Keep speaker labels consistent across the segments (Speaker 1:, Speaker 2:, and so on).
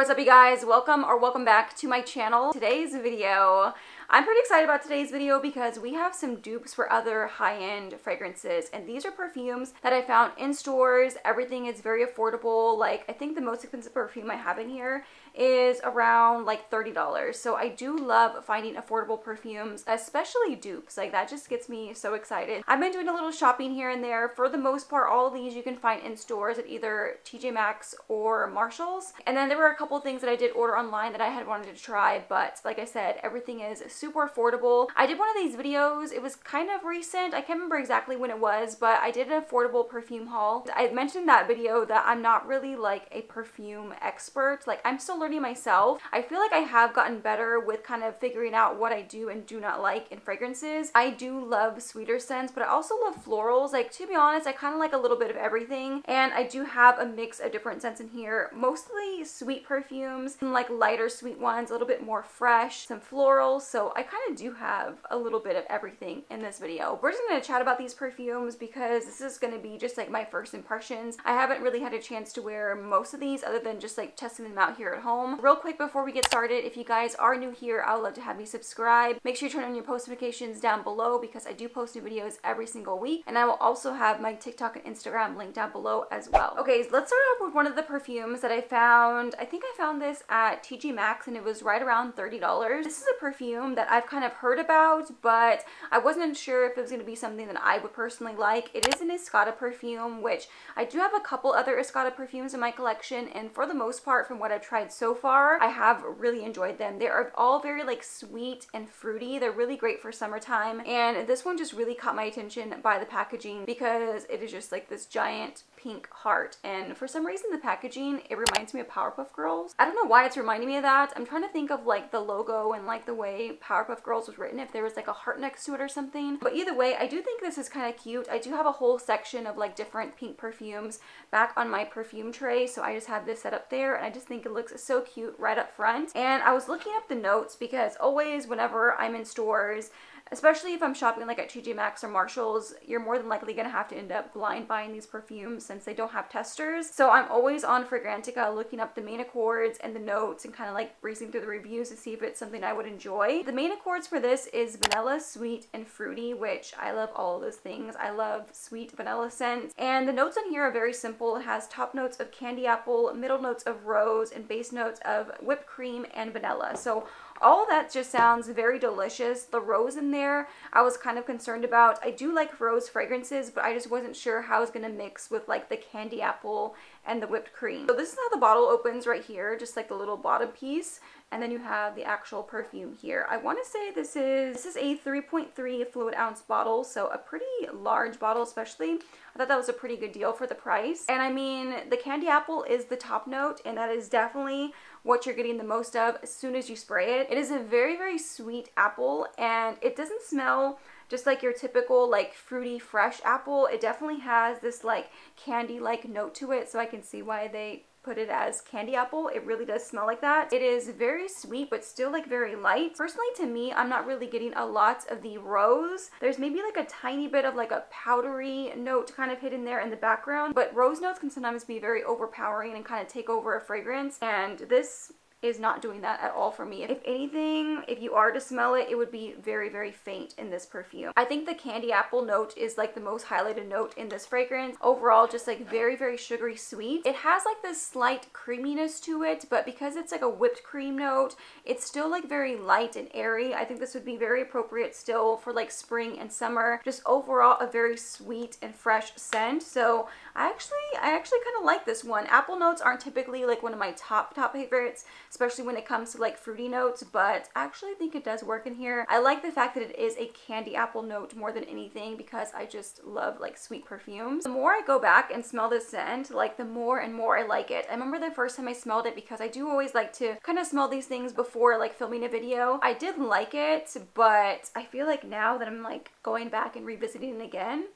Speaker 1: what's up you guys? Welcome back to my channel. Today's video, I'm pretty excited about today's video because we have some dupes for other high-end fragrances, and these are perfumes that I found in stores. Everything is very affordable. Like, I think the most expensive perfume I have in here is around like $30. So I do love finding affordable perfumes, especially dupes. Like, that just gets me so excited. I've been doing a little shopping here and there. For the most part, all of these you can find in stores at either Tjmaxx or Marshall's. And then there were a couple things that I did order online that I had wanted to try, but like I said, everything is super affordable. I did one of these videos. It was kind of recent. I can't remember exactly when it was, but I did an affordable perfume haul. I mentioned in that video that I'm not really like a perfume expert. Like, I'm still learning myself. I feel like I have gotten better with kind of figuring out what I do and do not like in fragrances. I do love sweeter scents, but I also love florals. Like, to be honest, I kind of like a little bit of everything, and I do have a mix of different scents in here. Mostly sweet perfumes, and like lighter sweet ones, a little bit more fresh, some florals. So I kind of do have a little bit of everything in this video. We're just going to chat about these perfumes because this is going to be just like my first impressions. I haven't really had a chance to wear most of these other than just like testing them out here at home. Real quick before we get started, if you guys are new here, I would love to have you subscribe. Make sure you turn on your post notifications down below because I do post new videos every single week, and I will also have my TikTok and Instagram linked down below as well. Okay, so let's start off with one of the perfumes that I found. I think I found this at Tjmaxx and it was right around $30. This is a perfume that I've kind of heard about, but I wasn't sure if it was going to be something that I would personally like. It is an Escada perfume, which I do have a couple other Escada perfumes in my collection, and for the most part, from what I've tried so far, I have really enjoyed them. They are all very like sweet and fruity. They're really great for summertime, and this one just really caught my attention by the packaging because it is just like this giant pink heart, and for some reason the packaging, it reminds me of Powerpuff Girls. I don't know why it's reminding me of that. I'm trying to think of like the logo and like the way Powerpuff Girls was written, if there was like a heart next to it or something. But either way, I do think this is kind of cute. I do have a whole section of like different pink perfumes back on my perfume tray, so I just have this set up there, and I just think it looks so cute right up front. And I was looking up the notes because always whenever I'm in stores, especially if I'm shopping like at Tjmaxx or Marshall's, you're more than likely going to have to end up blind buying these perfumes since they don't have testers. So I'm always on Fragrantica looking up the main accords and the notes and kind of like breezing through the reviews to see if it's something I would enjoy. The main accords for this is vanilla, sweet, and fruity, which I love all of those things. I love sweet vanilla scents. And the notes on here are very simple. It has top notes of candy apple, middle notes of rose, and base notes of whipped cream and vanilla. So all of that just sounds very delicious. The rose in there, I was kind of concerned about. I do like rose fragrances, but I just wasn't sure how I was going to mix with like the candy apple and the whipped cream. So this is how the bottle opens right here, just like the little bottom piece. And then you have the actual perfume here. I want to say this is a 3.3 fluid ounce bottle, so a pretty large bottle especially. I thought that was a pretty good deal for the price. And I mean, the candy apple is the top note, and that is definitely what you're getting the most of as soon as you spray it. It is a very, very sweet apple, and it doesn't smell just like your typical like fruity fresh apple. It definitely has this like candy like note to it, so I can see why they put it as candy apple. It really does smell like that. It is very sweet but still like very light. Personally, to me, I'm not really getting a lot of the rose. There's maybe like a tiny bit of like a powdery note kind of hidden there in the background, but rose notes can sometimes be very overpowering and kind of take over a fragrance, and this is not doing that at all for me. If anything, if you are to smell it, it would be very, very faint in this perfume. I think the candy apple note is like the most highlighted note in this fragrance. Overall, just like very, very sugary sweet. It has like this slight creaminess to it, but because it's like a whipped cream note, it's still like very light and airy. I think this would be very appropriate still for like spring and summer. Just overall a very sweet and fresh scent. So I actually kind of like this one. Apple notes aren't typically like one of my top favorites, especially when it comes to like fruity notes, but I actually think it does work in here. I like the fact that it is a candy apple note more than anything because I just love like sweet perfumes. The more I go back and smell this scent, like the more and more I like it. I remember the first time I smelled it because I do always like to kind of smell these things before like filming a video. I did like it, but I feel like now that I'm like going back and revisiting it again,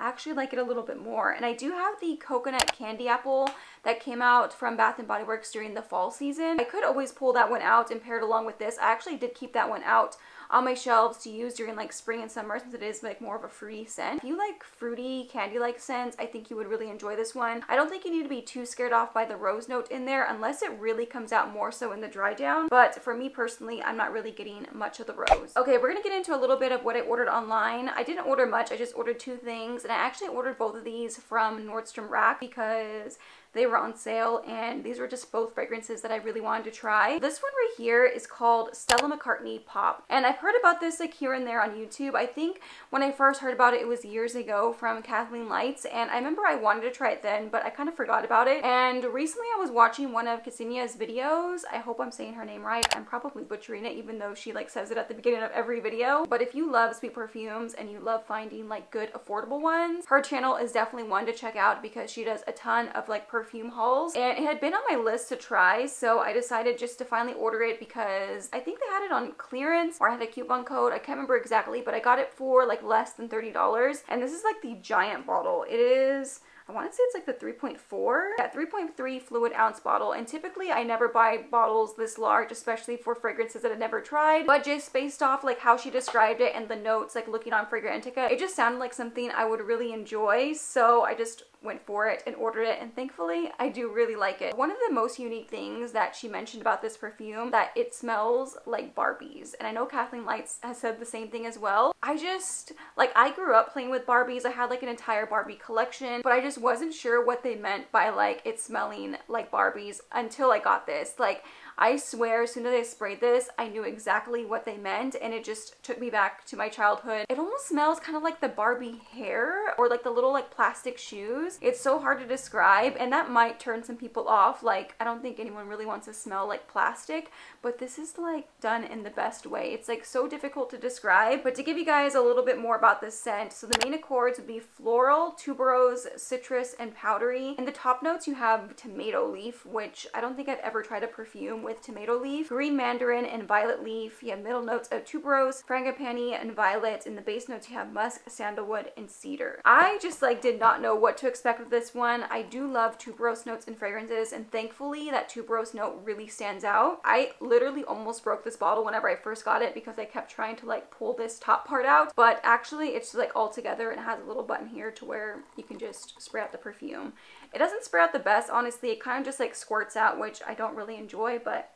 Speaker 1: I actually like it a little bit more. And I do have the coconut candy apple that came out from Bath & Body Works during the fall season. I could always pull that one out and pair it along with this. I actually did keep that one out on my shelves to use during like spring and summer, since it is like more of a fruity scent. If you like fruity candy-like scents, I think you would really enjoy this one. I don't think you need to be too scared off by the rose note in there unless it really comes out more so in the dry down, but for me personally, I'm not really getting much of the rose. Okay, we're gonna get into a little bit of what I ordered online. I didn't order much, I just ordered 2 things, and I actually ordered both of these from Nordstrom Rack because they were on sale, and these were just both fragrances that I really wanted to try. This one right here is called Stella McCartney Pop, and I've heard about this like here and there on YouTube. I think when I first heard about it, it was years ago from Kathleen Lights, and I remember I wanted to try it then, but I kind of forgot about it. And recently I was watching one of Ksenia's videos. I hope I'm saying her name right. I'm probably butchering it, even though she like says it at the beginning of every video. But if you love sweet perfumes and you love finding like good affordable ones, her channel is definitely one to check out because she does a ton of like perfume hauls, and it had been on my list to try, so I decided just to finally order it because I think they had it on clearance or I had a coupon code. I can't remember exactly, but I got it for like less than $30, and this is like the giant bottle. It is, I want to say it's like the 3.4, that 3.3 fluid ounce bottle, and typically I never buy bottles this large, especially for fragrances that I've never tried, but just based off like how she described it and the notes, like looking on Fragrantica, it just sounded like something I would really enjoy, so I just went for it and ordered it, and thankfully I do really like it. One of the most unique things that she mentioned about this perfume, that it smells like Barbies, and I know Kathleen Lights has said the same thing as well. I just, like, I grew up playing with Barbies. I had like an entire Barbie collection, but I just wasn't sure what they meant by like it smelling like Barbies until I got this. Like, I swear, as soon as I sprayed this, I knew exactly what they meant, and it just took me back to my childhood. It almost smells kind of like the Barbie hair or like the little like plastic shoes. It's so hard to describe, and that might turn some people off. Like, I don't think anyone really wants to smell like plastic, but this is like done in the best way. It's like so difficult to describe, but to give you guys a little bit more about this scent, so the main accords would be floral, tuberose, citrus, and powdery. In the top notes, you have tomato leaf, which I don't think I've ever tried a perfume with tomato leaf, green mandarin, and violet leaf. You have middle notes of tuberose, frangipani, and violet. In the base notes, you have musk, sandalwood, and cedar. I just like did not know what to expect with this one. I do love tuberose notes in fragrances, and thankfully that tuberose note really stands out. I literally almost broke this bottle whenever I first got it because I kept trying to like pull this top part out, but actually it's like all together, and it has a little button here to where you can just spray out the perfume. It doesn't spray out the best, honestly. It kind of just like squirts out, which I don't really enjoy, but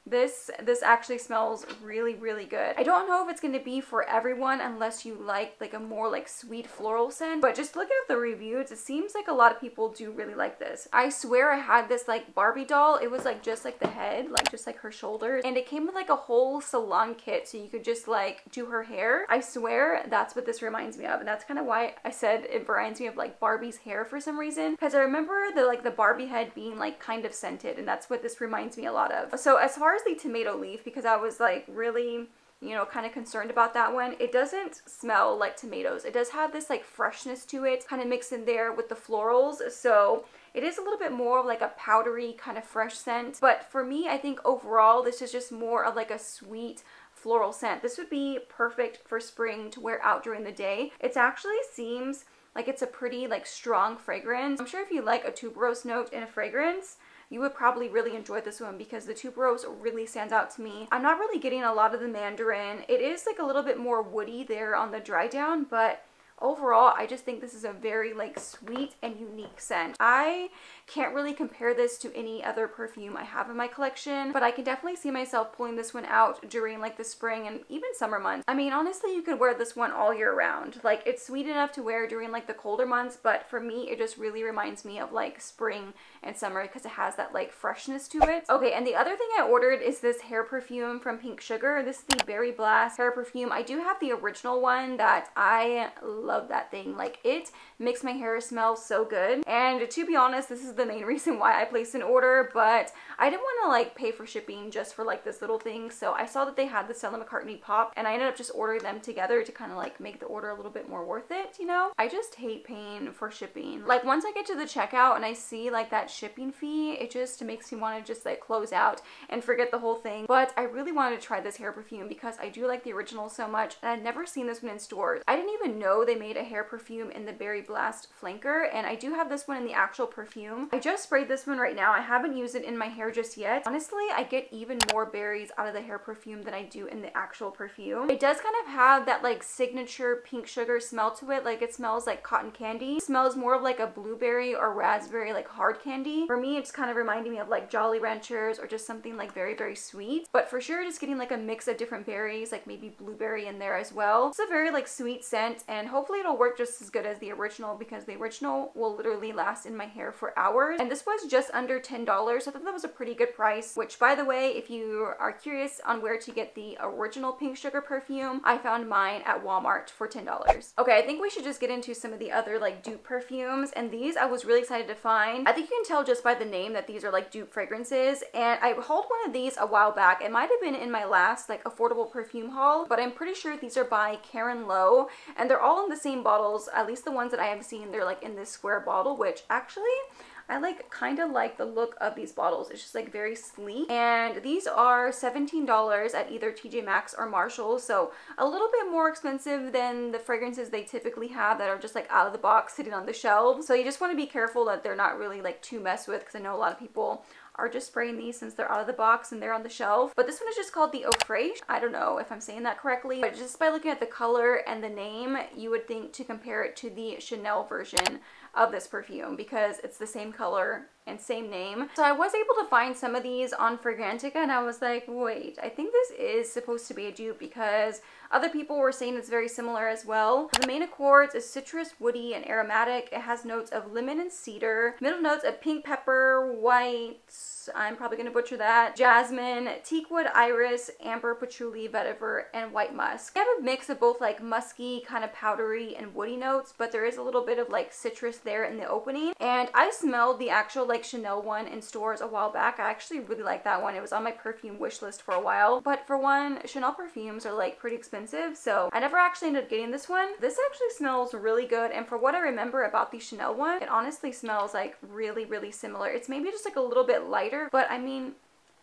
Speaker 1: this actually smells really, really good. I don't know if it's going to be for everyone unless you like a more like sweet floral scent, but just looking at the reviews, it seems like a lot of people do really like this. I swear I had this like Barbie doll. It was like just like the head, like just like her shoulders, and it came with like a whole salon kit so you could just like do her hair. I swear that's what this reminds me of, and that's kind of why I said it reminds me of like Barbie's hair for some reason, because I remember the Barbie head being like kind of scented, and that's what this reminds me a lot of. So as far as the tomato leaf, because I was like really, you know, kind of concerned about that one, it doesn't smell like tomatoes. It does have this like freshness to it, kind of mixed in there with the florals, so it is a little bit more of like a powdery kind of fresh scent. But for me, I think overall this is just more of like a sweet floral scent. This would be perfect for spring to wear out during the day. It actually seems like it's a pretty like strong fragrance. I'm sure if you like a tuberose note in a fragrance, you would probably really enjoy this one because the tuberose really stands out to me. I'm not really getting a lot of the mandarin. It is like a little bit more woody there on the dry down, but overall, I just think this is a very like sweet and unique scent. I can't really compare this to any other perfume I have in my collection, but I can definitely see myself pulling this one out during like the spring and even summer months. I mean, honestly, you could wear this one all year round. Like, it's sweet enough to wear during like the colder months, but for me, it just really reminds me of like spring and summer because it has that like freshness to it. Okay, and the other thing I ordered is this hair perfume from Pink Sugar. This is the Berry Blast hair perfume. I do have the original one that I love that thing. Like, it makes my hair smell so good, and to be honest, this is the main reason why I placed an order, but I didn't want to like pay for shipping just for like this little thing, so I saw that they had the Stella McCartney Pop, and I ended up just ordering them together to kind of like make the order a little bit more worth it, you know? I just hate paying for shipping. Like, once I get to the checkout and I see like that shipping fee, it just makes me want to just like close out and forget the whole thing. But I really wanted to try this hair perfume because I do like the original so much, and I'd never seen this one in stores. I didn't even know they made a hair perfume in the Berry Blast Flanker, and I do have this one in the actual perfume. I just sprayed this one right now. I haven't used it in my hair just yet. Honestly, I get even more berries out of the hair perfume than I do in the actual perfume. It does kind of have that like signature pink sugar smell to it. Like it smells like cotton candy. It smells more of like a blueberry or raspberry like hard candy. For me, it's kind of reminding me of like Jolly Ranchers or just something like very, very sweet. But for sure, just getting like a mix of different berries, like maybe blueberry in there as well. It's a very like sweet scent, and hopefully it'll work just as good as the original, because the original will literally last in my hair for hours. And this was just under $10. I thought that was a pretty good price, which by the way, if you are curious on where to get the original pink sugar perfume, I found mine at Walmart for $10. Okay, I think we should just get into some of the other like dupe perfumes, and these I was really excited to find. I think you can tell just by the name that these are like dupe fragrances, and I hauled one of these a while back. It might have been in my last like affordable perfume haul, but I'm pretty sure these are by Karen Lowe, and they're all in the same bottles. At least the ones that I have seen, they're like in this square bottle, which actually I like kind of like the look of these bottles. It's just like very sleek, and these are $17 at either Tjmaxx or Marshalls, so a little bit more expensive than the fragrances they typically have that are just like out of the box sitting on the shelves. So you just want to be careful that they're not really like too messed with, because I know a lot of people are just spraying these since they're out of the box and they're on the shelf. But this one is just called the FRAICHE. I don't know if I'm saying that correctly, but just by looking at the color and the name, you would think to compare it to the Chanel version of this perfume, because it's the same color and same name. So I was able to find some of these on Fragrantica, and I was like, wait, I think this is supposed to be a dupe, because other people were saying it's very similar as well. The main accords is citrus, woody, and aromatic. It has notes of lemon and cedar, middle notes of pink pepper, white, I'm probably gonna butcher that, jasmine, teakwood, iris, amber, patchouli, vetiver, and white musk. I have a mix of both like musky, kind of powdery, and woody notes, but there is a little bit of like citrus there in the opening. And I smelled the actual like Chanel one in stores a while back. I actually really like that one. It was on my perfume wish list for a while, but for one, Chanel perfumes are like pretty expensive, so I never actually ended up getting this one. This actually smells really good, and for what I remember about the Chanel one, it honestly smells like really, really similar. It's maybe just like a little bit lighter, but I mean,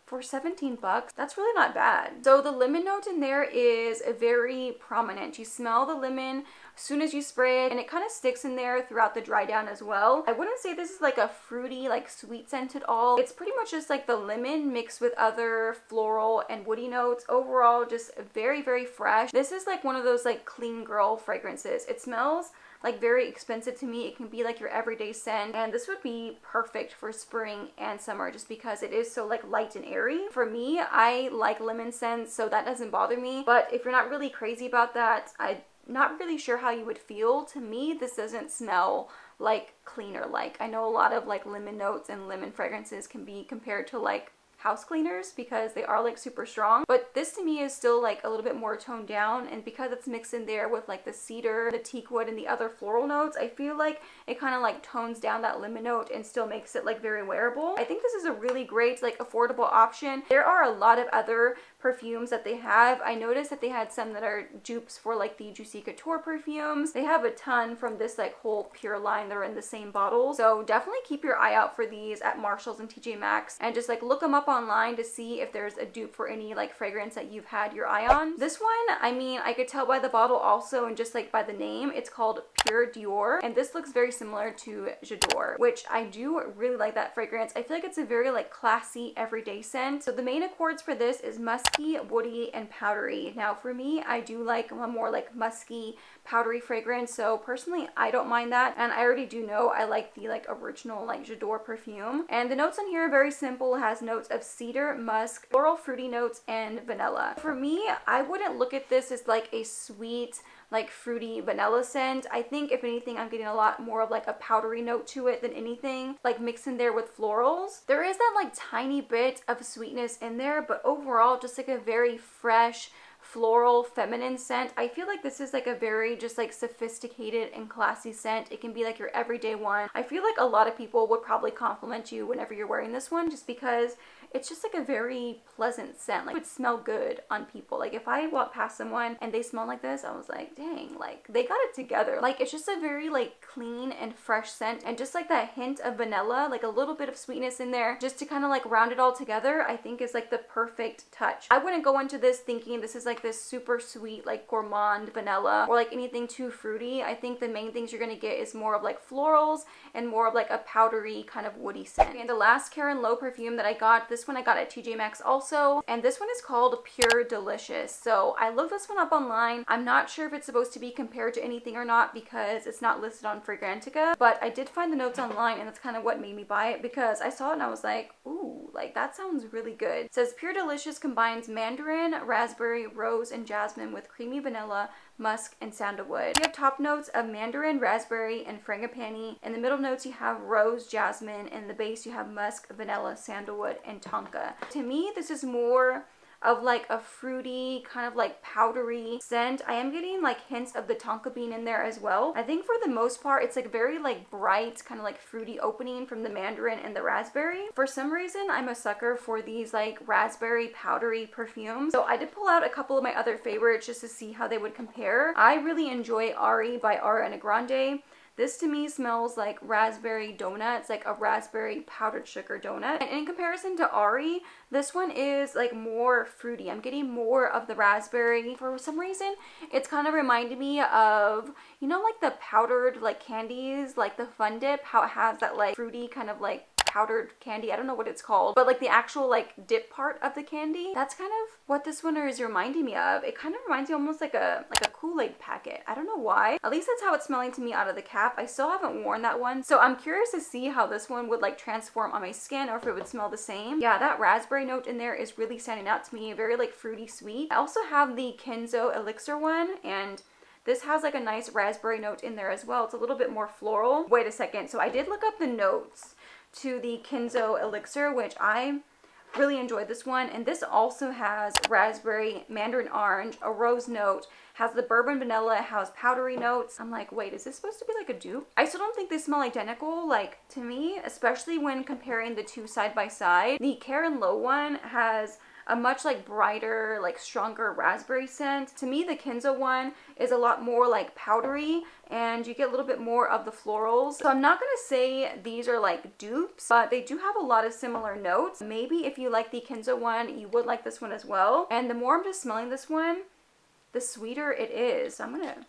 Speaker 1: for 17 bucks, that's really not bad. So the lemon note in there is very prominent. You smell the lemon as soon as you spray it, and it kind of sticks in there throughout the dry down as well. I wouldn't say this is like a fruity, like sweet scent at all. It's pretty much just like the lemon mixed with other floral and woody notes. Overall, just very, very fresh. This is like one of those like clean girl fragrances. It smells like very expensive to me. It can be like your everyday scent, and this would be perfect for spring and summer just because it is so like light and airy. For me, I like lemon scents, so that doesn't bother me, but if you're not really crazy about that, I'm not really sure how you would feel. To me, this doesn't smell like cleaner. Like, I know a lot of like lemon notes and lemon fragrances can be compared to like house cleaners because they are like super strong, but this to me is still like a little bit more toned down, and because it's mixed in there with like the cedar, the teakwood, and the other floral notes, I feel like it kind of like tones down that lemon note and still makes it like very wearable. I think this is a really great like affordable option. There are a lot of other perfumes that they have. I noticed that they had some that are dupes for like the Juicy Couture perfumes. They have a ton from this like whole pure line that are in the same bottle, so definitely keep your eye out for these at Marshalls and Tjmaxx, and just like look them up online to see if there's a dupe for any like fragrance that you've had your eye on. This one, I mean, I could tell by the bottle also, and just like by the name, it's called Pure Dior, and this looks very similar to J'adore, which I do really like that fragrance. I feel like it's a very like classy everyday scent. So the main accords for this is musky, woody, and powdery. Now for me, I do like a more like musky, powdery fragrance, so personally I don't mind that, and I already do know I like the like original like J'adore perfume. And the notes on here are very simple. It has notes of cedar, musk, floral, fruity notes, and vanilla. For me, I wouldn't look at this as like a sweet, like fruity vanilla scent. I think if anything, I'm getting a lot more of like a powdery note to it than anything, like mixed in there with florals. There is that like tiny bit of sweetness in there, but overall just like a very fresh, floral, feminine scent. I feel like this is like a very just like sophisticated and classy scent. It can be like your everyday one. I feel like a lot of people would probably compliment you whenever you're wearing this one, just because it's just like a very pleasant scent. Like, it would smell good on people. Like, if I walk past someone and they smell like this, I was like, dang, like they got it together. Like, it's just a very like clean and fresh scent, and just like that hint of vanilla, like a little bit of sweetness in there just to kind of like round it all together, I think is like the perfect touch. I wouldn't go into this thinking this is like like this super sweet, like gourmand vanilla or like anything too fruity. I think the main things you're gonna get is more of like florals and more of like a powdery kind of woody scent. And the last Care & Low perfume that I got, this one I got at Tjmaxx also, and this one is called Pure Delicious. So I looked this one up online. I'm not sure if it's supposed to be compared to anything or not because it's not listed on Fragrantica, but I did find the notes online, and that's kind of what made me buy it, because I saw it and I was like, ooh, like that sounds really good. It says Pure Delicious combines mandarin, raspberry, rose, and jasmine with creamy vanilla, musk, and sandalwood. You have top notes of mandarin, raspberry, and frangipani. In the middle notes you have rose, jasmine, and in the base you have musk, vanilla, sandalwood, and tonka. To me, this is more of like a fruity, kind of like powdery scent. I am getting like hints of the tonka bean in there as well. I think for the most part it's like very like bright, kind of like fruity opening from the mandarin and the raspberry. For some reason I'm a sucker for these like raspberry powdery perfumes, so I did pull out a couple of my other favorites just to see how they would compare. I really enjoy Ari by Ariana Grande. This to me smells like raspberry donut. It's like a raspberry powdered sugar donut. And in comparison to Ari, this one is like more fruity. I'm getting more of the raspberry. For some reason, it's kind of reminded me of, you know, like the powdered like candies, like the Fun Dip, how it has that like fruity kind of like powdered candy. I don't know what it's called, but like the actual like dip part of the candy. That's kind of what this one is reminding me of. It kind of reminds me almost like a Kool-Aid packet. I don't know why. At least that's how it's smelling to me out of the cap. I still haven't worn that one, so I'm curious to see how this one would like transform on my skin, or if it would smell the same. Yeah, that raspberry note in there is really standing out to me. Very like fruity sweet. I also have the Kenzo Elixir one, and this has like a nice raspberry note in there as well. It's a little bit more floral. Wait a second. So I did look up the notes to the Kenzo Elixir, which I really enjoyed this one, and this also has raspberry, mandarin orange, a rose note, has the bourbon vanilla, it has powdery notes. I'm like, wait, is this supposed to be like a dupe? I still don't think they smell identical, like to me, especially when comparing the two side by side. The Care & Low one has a much like brighter, like stronger raspberry scent. To me, the Kenzo one is a lot more like powdery, and you get a little bit more of the florals. So I'm not gonna say these are like dupes, but they do have a lot of similar notes. Maybe if you like the Kenzo one, you would like this one as well. And the more I'm just smelling this one, the sweeter it is. So I'm gonna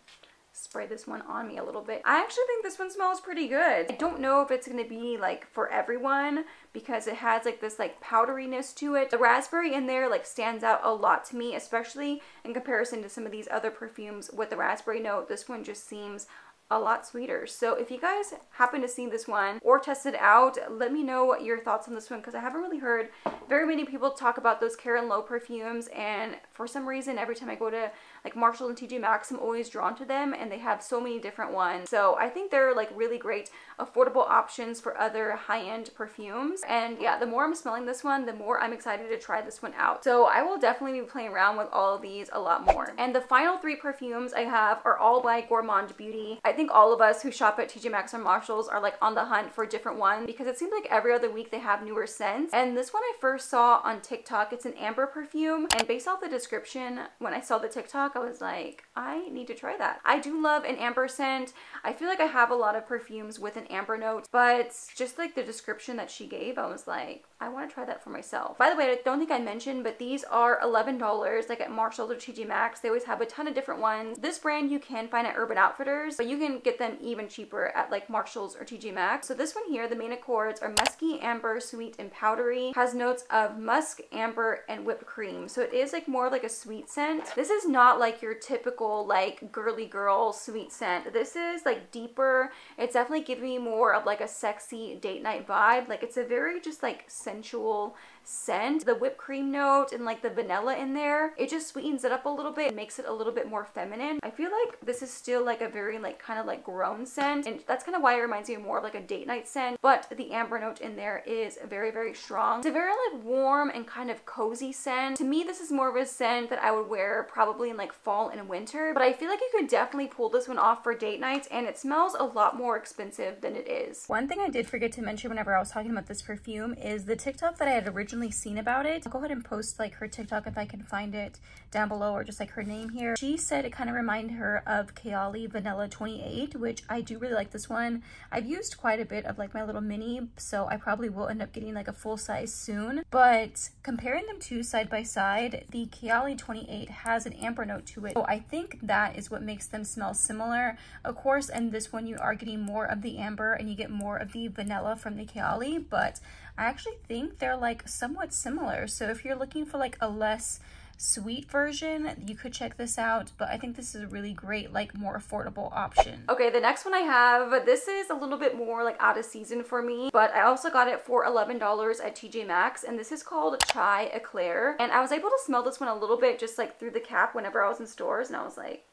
Speaker 1: spray this one on me a little bit. I actually think this one smells pretty good. I don't know if it's gonna be like for everyone, because it has like this like powderiness to it. The raspberry in there like stands out a lot to me, especially in comparison to some of these other perfumes with the raspberry note. This one just seems a lot sweeter. So if you guys happen to see this one or test it out, let me know what your thoughts on this one, because I haven't really heard very many people talk about those Care & Low perfumes, and for some reason every time I go to like Marshalls and Tjmaxx, I'm always drawn to them, and they have so many different ones. So I think they're like really great affordable options for other high-end perfumes. And yeah, the more I'm smelling this one, the more I'm excited to try this one out. So I will definitely be playing around with all of these a lot more. And the final three perfumes I have are all by Gourmand Beauty. I think all of us who shop at Tjmaxx or Marshalls are like on the hunt for different ones, because it seems like every other week they have newer scents. And this one I first saw on TikTok. It's an amber perfume, and based off the description, when I saw the TikTok, I was like, I need to try that. I do love an amber scent. I feel like I have a lot of perfumes with an amber note, but just like the description that she gave, I was like, I want to try that for myself. By the way, I don't think I mentioned, but these are $11 like at Marshalls or Tjmaxx. They always have a ton of different ones. This brand you can find at Urban Outfitters, but you can get them even cheaper at like Marshalls or Tjmaxx. So this one here, the main accords are musky, amber, sweet, and powdery. Has notes of musk, amber, and whipped cream. So it is like more like a sweet scent. This is not like your typical like girly girl sweet scent. This is like deeper. It's definitely giving me more of like a sexy date night vibe. Like it's a very just like sensual scent. The whipped cream note and like the vanilla in there, it just sweetens it up a little bit and makes it a little bit more feminine. I feel like this is still like a very like kind of like grown scent, and that's kind of why it reminds me more of like a date night scent, but the amber note in there is very, very strong. It's a very like warm and kind of cozy scent. To me, this is more of a scent that I would wear probably in like fall and winter, but I feel like you could definitely pull this one off for date nights, and it smells a lot more expensive than it is. One thing I did forget to mention whenever I was talking about this perfume is the TikTok that I had originally seen about it. I'll go ahead and post like her TikTok if I can find it down below, or just like her name here. She said it kind of reminded her of Kayali Vanilla 28. 28, which I do really like this one. I've used quite a bit of like my little mini, so I probably will end up getting like a full size soon. But comparing them two side by side, the Kayali 28 has an amber note to it. So I think that is what makes them smell similar. Of course, in this one you are getting more of the amber and you get more of the vanilla from the Kayali, but I actually think they're like somewhat similar. So if you're looking for like a less sweet version, you could check this out, but I think this is a really great, like, more affordable option. Okay, the next one I have, this is a little bit more like out of season for me, but I also got it for $11 at Tjmaxx, and this is called Chai Eclair, and I was able to smell this one a little bit just like through the cap whenever I was in stores, and I was like,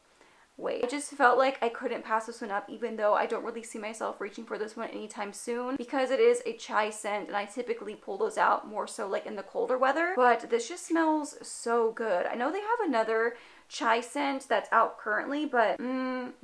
Speaker 1: wait. I just felt like I couldn't pass this one up, even though I don't really see myself reaching for this one anytime soon, because it is a chai scent and I typically pull those out more so like in the colder weather. But this just smells so good. I know they have another chai scent that's out currently, but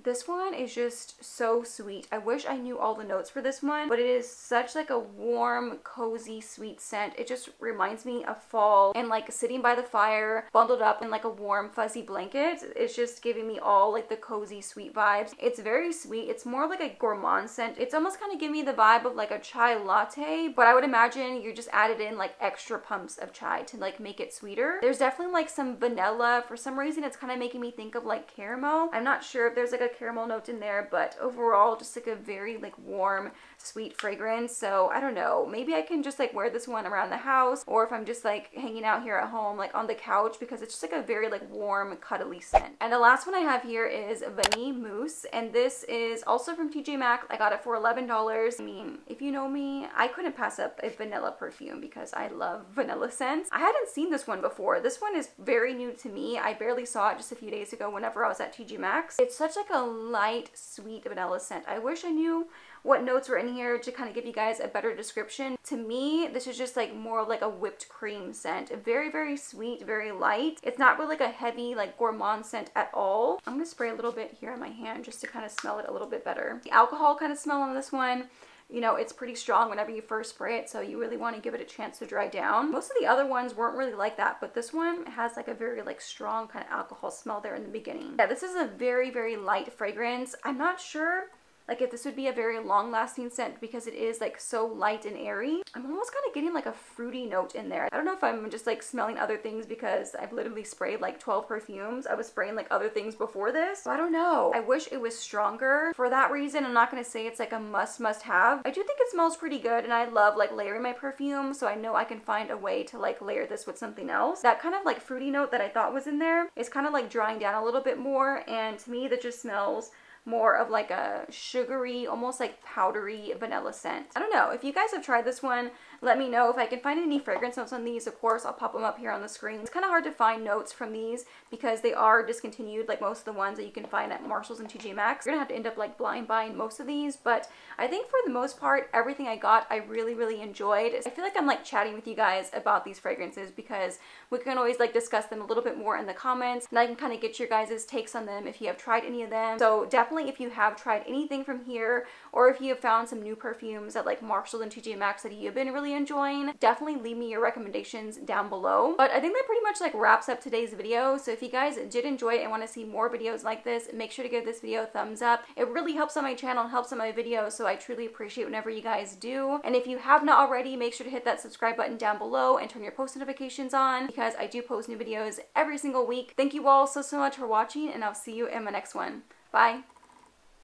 Speaker 1: this one is just so sweet. I wish I knew all the notes for this one, but it is such like a warm, cozy, sweet scent. It just reminds me of fall and like sitting by the fire, bundled up in like a warm, fuzzy blanket. It's just giving me all like the cozy, sweet vibes. It's very sweet. It's more like a gourmand scent. It's almost kind of giving me the vibe of like a chai latte, but I would imagine you just added in like extra pumps of chai to like make it sweeter. There's definitely like some vanilla. For some reason, it's kind of making me think of like caramel. I'm not sure if there's like a caramel note in there, but overall just like a very like warm, sweet fragrance. So I don't know, maybe I can just like wear this one around the house, or if I'm just like hanging out here at home like on the couch, because it's just like a very like warm, cuddly scent. And the last one I have here is Vanille Mousse, and this is also from Tjmaxx. I got it for $11. I mean, if you know me, I couldn't pass up a vanilla perfume because I love vanilla scents. I hadn't seen this one before. This one is very new to me. I barely saw it just a few days ago whenever I was at Tjmaxx. It's such like a light, sweet vanilla scent. I wish I knew what notes were in here to kind of give you guys a better description. To me, this is just like more of like a whipped cream scent. Very, very sweet, very light. It's not really like a heavy like gourmand scent at all. I'm gonna spray a little bit here on my hand just to kind of smell it a little bit better. The alcohol kind of smell on this one, you know, it's pretty strong whenever you first spray it, so you really want to give it a chance to dry down. Most of the other ones weren't really like that, but this one has like a very like strong kind of alcohol smell there in the beginning. Yeah, this is a very, very light fragrance. I'm not sure like if this would be a very long lasting scent because it is like so light and airy. I'm almost kind of getting like a fruity note in there. I don't know if I'm just like smelling other things because I've literally sprayed like 12 perfumes. I was spraying like other things before this, so I don't know. I wish it was stronger. For that reason, I'm not going to say it's like a must have. I do think it smells pretty good, and I love like layering my perfume, so I know I can find a way to like layer this with something else. That kind of like fruity note that I thought was in there is kind of like drying down a little bit more, and to me that just smells more of like a sugary, almost like powdery vanilla scent. I don't know. If you guys have tried this one, let me know. If I can find any fragrance notes on these, of course, I'll pop them up here on the screen. It's kind of hard to find notes from these because they are discontinued, like most of the ones that you can find at Marshall's and Tjmaxx. You're gonna have to end up like blind buying most of these, but I think for the most part, everything I got, I really, really enjoyed. I feel like I'm like chatting with you guys about these fragrances because we can always like discuss them a little bit more in the comments, and I can kind of get your guys' takes on them if you have tried any of them. So definitely if you have tried anything from here, or if you have found some new perfumes at like Marshall's and Tjmaxx that you've been really enjoying, definitely leave me your recommendations down below. But I think that pretty much like wraps up today's video. So if you guys did enjoy it and want to see more videos like this, make sure to give this video a thumbs up. It really helps on my channel and helps on my videos, so I truly appreciate whenever you guys do. And if you have not already, make sure to hit that subscribe button down below and turn your post notifications on, because I do post new videos every single week. Thank you all so much for watching, and I'll see you in my next one. Bye!